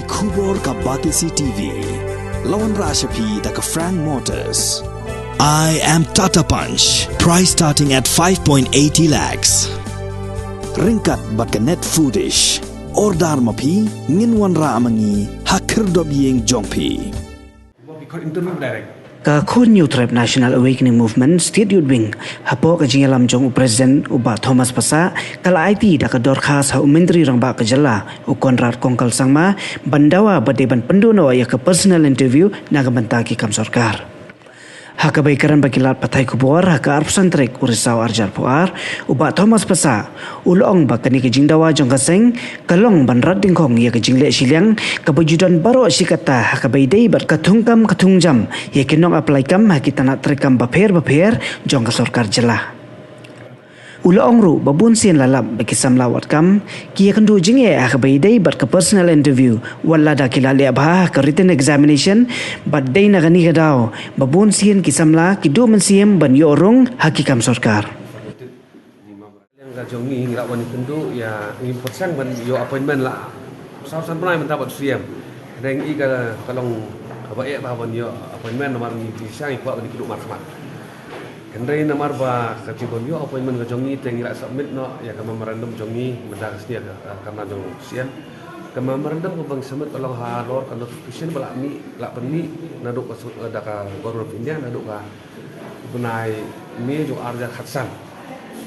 Kubor ka Batisi TV. Lawan Rashapi da ka Frank Motors. I am Tata Punch. Price starting at 5.80 lakhs. Ringkat bat ka net foodish. Ordar mapi nginwan ra amangi hakir dob yeng jongpi. Ka Khun New Tribe National Awakening Movement State Youth Wing hapo ka jingalam jong President uba Thomas Pasa kala IT da ka dorkhas ha Menteri Rangba ka Jala u Konrad Kongkal Sangma bandawa badeban penduno ya ka personal interview na banta ki kam sarkar. Haka baikaran bakilat patay kubor haka arpsan trek urisau arjar puar uba Thomas Pasa ulong bakani ke jingdawa jong kaseng kalong banrat dingkong ya ke jingle siliang kebajudan baro sikata haka baidai bar katungkam katungjam ya kinong apply kam hakita nak trekam baper jong kasorkar jelah. Ulong ru babun sien lalap bagi samlawat kam kia kendu jinge haka baidai bar ke personal interview wala da kilali abha ke written examination bat day nagani kadao babun sien kisamla kidu mensiem ban yorong hakikam sorkar. Yang jongi ngira wani kendu ya ingin persang ban yo appointment lah. Sausan pernah minta buat siam. Deng i ka kalong ba e ba ban yo appointment nomor ni di sang ikwa ban kidu marhamat. Kendai nomor ba ka cibon yo appointment ka jongi teng ngira submit no ya ka memorandum jongi benda kestia karena jong siam. Ka memorandum ko bang submit kalong ha lor ka notification bala mi la penmi naduk ka da ka government of India naduk ka bunai mi jo arja khatsan.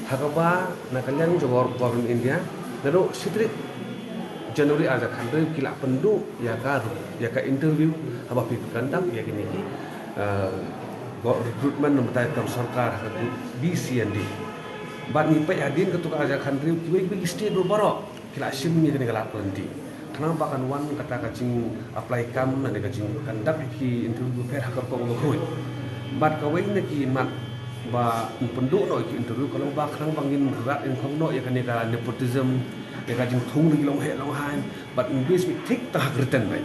Hakaba na kalian jo government India naduk sitrik Januari arja khandai kila pendu ya ka interview haba pi kandang ya kini ki recruitment nomtai kam sarkar BCND bat ni pai adin ketuk aja country kiwe state do baro kila sim ni kena galak nanti kenapa kan wan kata kacing apply kam na de kacing kandak ki interview fair hakar ko ngoi bat ka wei ne ki mat ba penduk no ki interview kalau ba khang bangin rat in khong no ya kan ka nepotism ya kacing thung di long he long han bat english mi tik ta written bai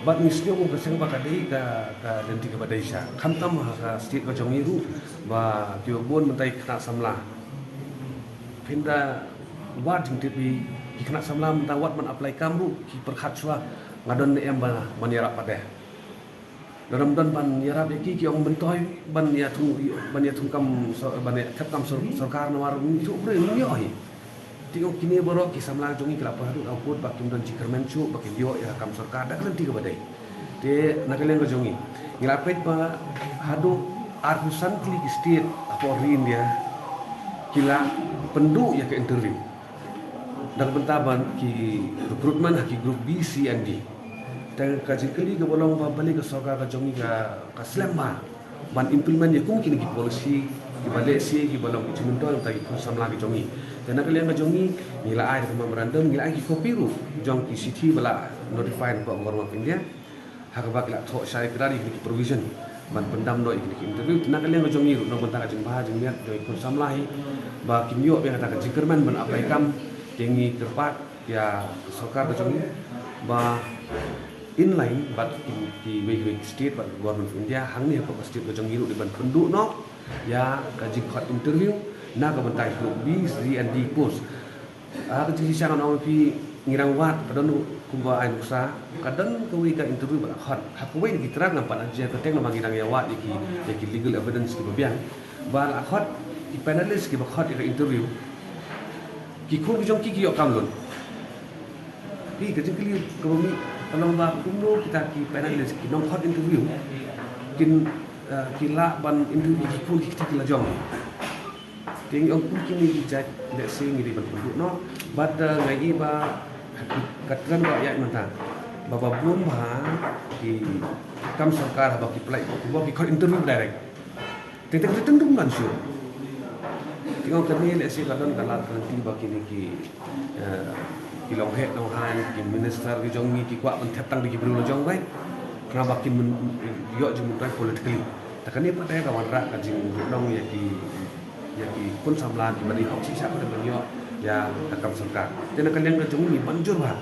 bat nisnya ko keseng ba kadai ka denti ka badai sha khamtam ha state ka jongi ru ba kiobon mentai kena samla pinda wat jing tipi ki kena samla menta wat man apply kamru ki perkhat swa ngadon em ba maniara padeh dalam dan ban yarab ki ong bentoy ban ya tung kam ban ya kap kam sarkar nawar ni chu bre ni yo hi tingo kini boro ki samla jongi kelapa hadu auput bakim don cikermen chu bakim yo ya kam sarkar dak lenti ke badai de nakalen ko jongi ngilapet ba hadu arhusan klik state apo rin dia kila pendu ya ke interview dak bentaban ki recruitment ki group B C and D dan kaji kali ke bolong ba balik ke sarkar ka jongi ka slemba ban implement ya kung kini ki policy ki balik si ki bolong cunto yang tadi ku samla ki jongi dan nak kalian jongi nila ai ke memorandum nila ai ki copy ru jong ki city bala notify ko government of India hakaba kala tho sai krari ki provision ban pendam do ki interview nak kalian jongi ru no bantaka jing bah jing niat do ku samlahi ba kimyo be kata ka jikerman ban apply kam yengi kerpat ya sarkar jongi ba inline but ki we state but government of India hang ni ko state jongi ru di ban penduk no ya ka jing khot interview na ka bantai group B, C and D post. Ka jisi sangan orang pi ngirang wat kadon kumba ai nusa kadon kawi ka interview ba hot. Ha kawi ni terang nampak aja ka teng namang ngirang ya wat ki legal evidence ki babian. Ba hot ki panelist ki ba hot ka interview. Ki khun ki jong ki yo kam lon. Ki ka jikli ka bumi kalau ba kumno kita ki panelist ki nong hot interview. Kin kila ban interview ki khun ki kita jong. Ting ong kini dijat nek sing ngiri ban penduk no bad ngai ba katran ba ya manta baba bum ba ki kam sarkar ba ki plai ba ki khot interview direct ting dum lan syu ting ong kini nek sing kadon kalat nanti ba ki ki long het long han ki minister ki jong mi ki kwa ban thetang di ki bru jong bai kenapa ki yo jum tai politically takani pa ta kawan ra ka jing dong ya ki pun samlan di bari hok sisa pada beliau ya akam sarkar dan kalian ke jongi manjur bah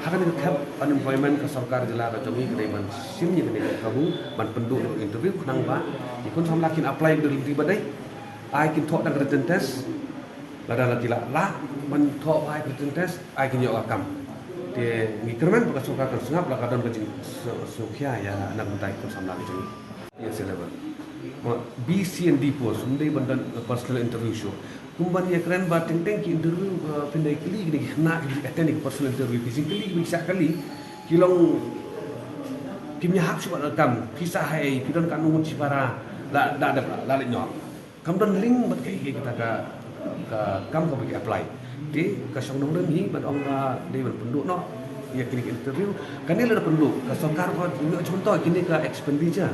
hakan ke cap unemployment ke sarkar jela ke jongi ke man simnya ke kabu ban penduk interview nang ba ikun samlakin apply di badai ai kin thok dang written test lada la tila la ban thok ai written test ai kin yo akam Dia ngikirmen bekas suka kan sengap lah kadang kecing sukia ya anak mentai pun sama lagi jadi. Ya selebar. B, C, and D pos, sumdai bandan personal interview show. Kumban ya keren bateng teng ki interview pindah kali gini nak attend personal interview physically bisa kali kilong kimnya hak sebab rekam kisah hai pidon kanu cipara la ada la nyok. Kamdan link bat kai kita ka kam ka bagi apply. Di kasong nong ni bat ong dia penduk no ya kini interview kan ni ada penduk ka sokar ko contoh kini ka expenditure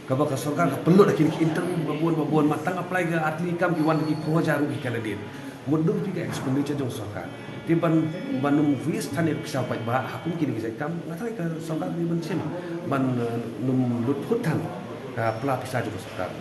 Kaba kasokan perlu dah kini interview babuan matang apply ke atli kam ki wan ki proja rugi kala din. Mudu juga expenditure jong sokan. Di banum vis tani pisau pai ba hakum kini kisah kam ngatai ke sokan di bensin ban num lut hutan ka pela pisau jong sokan.